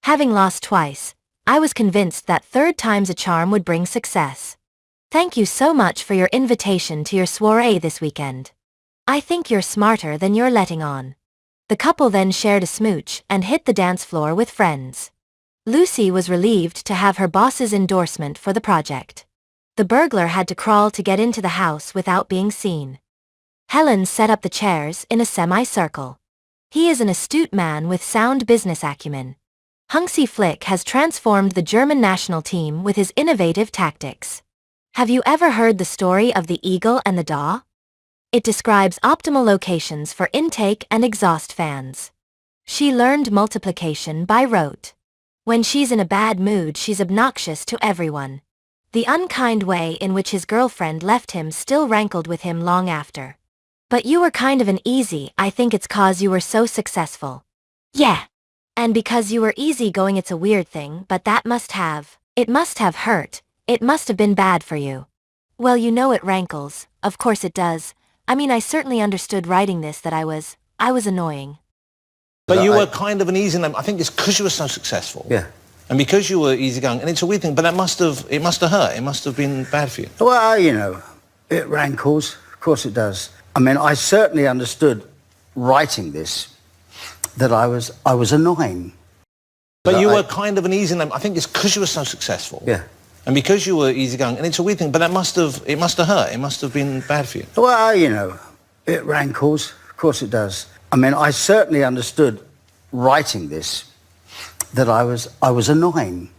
Having lost twice, I was convinced that third time's a charm would bring success. Thank you so much for your invitation to your soiree this weekend. I think you're smarter than you're letting on. The couple then shared a smooch and hit the dance floor with friends. Lucy was relieved to have her boss's endorsement for the project. The burglar had to crawl to get into the house without being seen. Helen set up the chairs in a semicircle. He is an astute man with sound business acumen. Hansi Flick has transformed the German national team with his innovative tactics. Have you ever heard the story of the eagle and the daw? It describes optimal locations for intake and exhaust fans. She learned multiplication by rote. When she's in a bad mood, she's obnoxious to everyone. The unkind way in which his girlfriend left him still rankled with him long after. But you were kind of an easy, I think it's 'cause you were so successful. Yeah. And because you were easygoing, it's a weird thing, but it must have hurt, it must have been bad for you. Well, you know it rankles, of course it does. I mean, I certainly understood writing this that I was annoying. But you were kind of an easy, I think it's because you were so successful. Yeah. And because you were easygoing, and it's a weird thing, but it must have hurt, it must have been bad for you. Well, you know, it rankles, of course it does. I mean, I certainly understood writing this that I was annoying. But you were kind of an easy, I think it's because you were so successful. Yeah. And because you were easygoing, and it's a weird thing, but it must have hurt, it must have been bad for you. Well, you know, it rankles, of course it does. I mean, I certainly understood writing this that I was annoying.